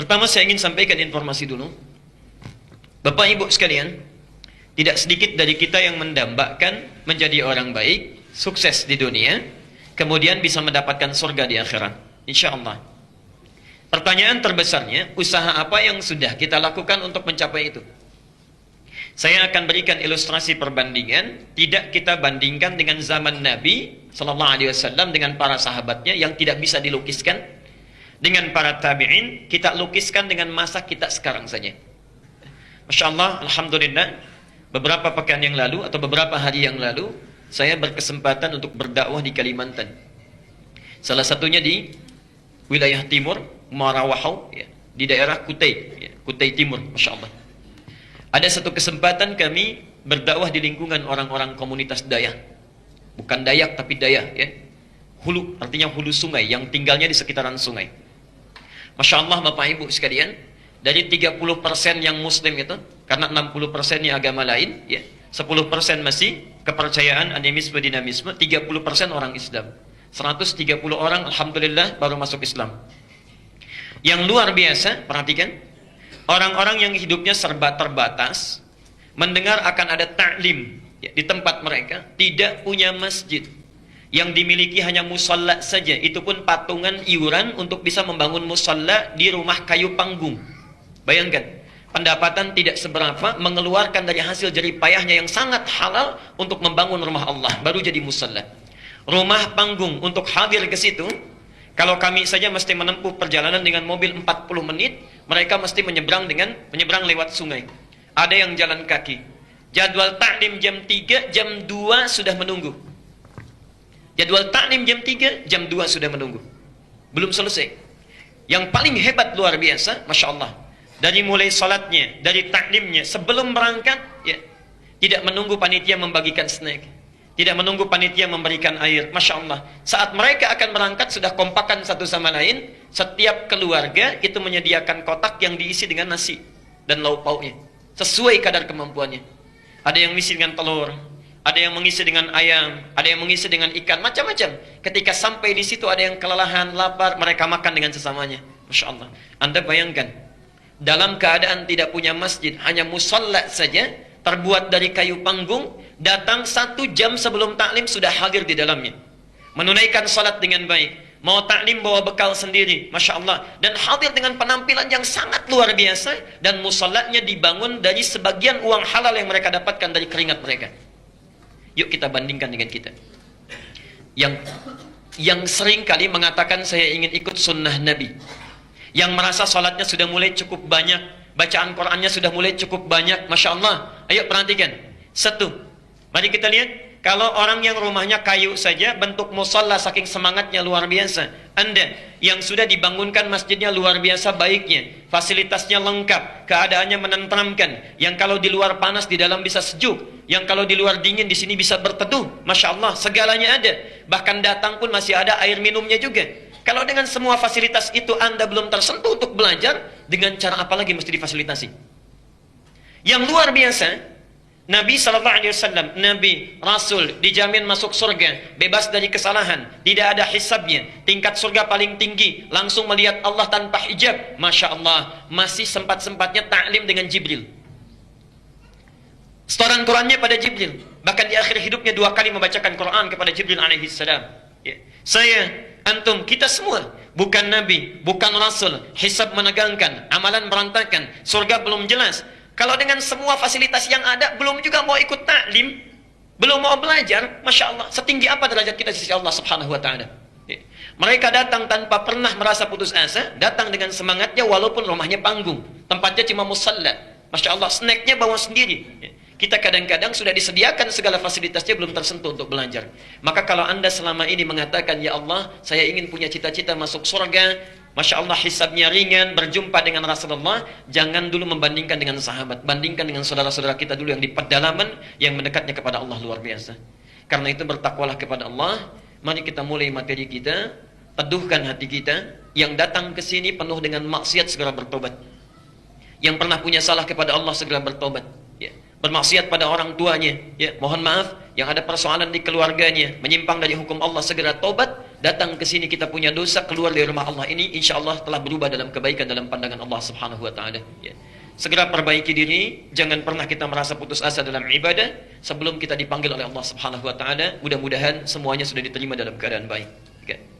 Pertama saya ingin sampaikan informasi dulu. Bapak Ibu sekalian, tidak sedikit dari kita yang mendambakan menjadi orang baik, sukses di dunia, kemudian bisa mendapatkan surga di akhirat. Insya Allah. Pertanyaan terbesarnya, usaha apa yang sudah kita lakukan untuk mencapai itu? Saya akan berikan ilustrasi perbandingan. Tidak kita bandingkan dengan zaman Nabi Sallallahu Alaihi Wasallam dengan para sahabatnya yang tidak bisa dilukiskan, dengan para tabi'in kita lukiskan dengan masa kita sekarang saja. Masya Allah, Alhamdulillah, beberapa pekan yang lalu atau beberapa hari yang lalu saya berkesempatan untuk berdakwah di Kalimantan. Salah satunya di wilayah timur, Marawahau, ya, di daerah Kutai, ya, Kutai Timur, Masya Allah. Ada satu kesempatan kami berdakwah di lingkungan orang-orang komunitas Dayak. Bukan Dayak tapi Dayak, ya. Hulu, artinya hulu sungai, yang tinggalnya di sekitaran sungai. Masya Allah Bapak Ibu sekalian, dari 30% yang muslim itu, karena 60%-nya agama lain, ya, 10% masih kepercayaan animisme dinamisme, 30% orang Islam. 130 orang Alhamdulillah baru masuk Islam. Yang luar biasa, perhatikan, orang-orang yang hidupnya serba terbatas, mendengar akan ada ta'lim, ya, di tempat mereka, tidak punya masjid, yang dimiliki hanya musalla saja, itu pun patungan iuran untuk bisa membangun musalla di rumah kayu panggung. Bayangkan, pendapatan tidak seberapa, mengeluarkan dari hasil jerih payahnya yang sangat halal untuk membangun rumah Allah, baru jadi musalla. Rumah panggung untuk hadir ke situ, kalau kami saja mesti menempuh perjalanan dengan mobil 40 menit, mereka mesti menyeberang lewat sungai. Ada yang jalan kaki. Jadwal taklim jam 3, jam 2 sudah menunggu. Jadwal taklim jam 3, jam 2 sudah menunggu. Belum selesai. Yang paling hebat luar biasa, Masya Allah. Dari mulai salatnya, dari taklimnya, sebelum berangkat, ya, tidak menunggu panitia membagikan snack. Tidak menunggu panitia memberikan air. Masya Allah. Saat mereka akan berangkat, sudah kompakan satu sama lain. Setiap keluarga itu menyediakan kotak yang diisi dengan nasi dan lauk pauknya, sesuai kadar kemampuannya. Ada yang mengisi dengan telur, ada yang mengisi dengan ayam, ada yang mengisi dengan ikan, macam-macam. Ketika sampai di situ ada yang kelelahan, lapar, mereka makan dengan sesamanya. Masya Allah. Anda bayangkan, dalam keadaan tidak punya masjid, hanya musalla saja, terbuat dari kayu panggung, datang 1 jam sebelum taklim sudah hadir di dalamnya, menunaikan salat dengan baik, mau taklim bawa bekal sendiri, Masya Allah, dan hadir dengan penampilan yang sangat luar biasa, dan musallanya dibangun dari sebagian uang halal yang mereka dapatkan dari keringat mereka. Yuk kita bandingkan dengan kita yang sering kali mengatakan saya ingin ikut sunnah Nabi, yang merasa salatnya sudah mulai cukup banyak, bacaan Qurannya sudah mulai cukup banyak, Masya Allah. Ayo perhatikan. Satu, mari kita lihat, kalau orang yang rumahnya kayu saja, bentuk musalla saking semangatnya luar biasa. Anda yang sudah dibangunkan masjidnya luar biasa baiknya, fasilitasnya lengkap, keadaannya menenteramkan, yang kalau di luar panas di dalam bisa sejuk, yang kalau di luar dingin di sini bisa berteduh, Masya Allah, segalanya ada. Bahkan datang pun masih ada air minumnya juga. Kalau dengan semua fasilitas itu Anda belum tersentuh untuk belajar, dengan cara apa lagi mesti difasilitasi? Yang luar biasa, Nabi SAW, Nabi, Rasul, dijamin masuk surga, bebas dari kesalahan, tidak ada hisabnya, tingkat surga paling tinggi, langsung melihat Allah tanpa hijab. Masya Allah, masih sempat-sempatnya taklim dengan Jibril. Setoran Qurannya pada Jibril. Bahkan di akhir hidupnya 2 kali membacakan Quran kepada Jibril alaihissalam. Ya. Saya, antum, kita semua bukan Nabi, bukan Rasul, hisab menegangkan, amalan berantakan, surga belum jelas. Kalau dengan semua fasilitas yang ada, belum juga mau ikut taklim, belum mau belajar, Masya Allah, setinggi apa derajat kita di sisi Allah subhanahu wa ta'ala. Ya. Mereka datang tanpa pernah merasa putus asa, datang dengan semangatnya walaupun rumahnya panggung, tempatnya cuma musalla. Masya Allah, snacknya bawa sendiri. Ya. Kita kadang-kadang sudah disediakan segala fasilitasnya, belum tersentuh untuk belajar. Maka kalau Anda selama ini mengatakan, ya Allah, saya ingin punya cita-cita masuk surga, Masya Allah, hisabnya ringan, berjumpa dengan Rasulullah, jangan dulu membandingkan dengan sahabat, bandingkan dengan saudara-saudara kita dulu yang di pedalaman, yang mendekatnya kepada Allah luar biasa. Karena itu bertakwalah kepada Allah. Mari kita mulai materi kita, teduhkan hati kita. Yang datang ke sini penuh dengan maksiat, segera bertobat. Yang pernah punya salah kepada Allah, segera bertobat. Ya. Bermaksiat pada orang tuanya, ya, mohon maaf, yang ada persoalan di keluarganya, menyimpang dari hukum Allah, segera tobat, datang ke sini kita punya dosa, keluar dari rumah Allah ini, insya Allah telah berubah dalam kebaikan dalam pandangan Allah Subhanahu wa taala. Ya. Segera perbaiki diri, jangan pernah kita merasa putus asa dalam ibadah sebelum kita dipanggil oleh Allah Subhanahu wa taala. Mudah-mudahan semuanya sudah diterima dalam keadaan baik. Okay.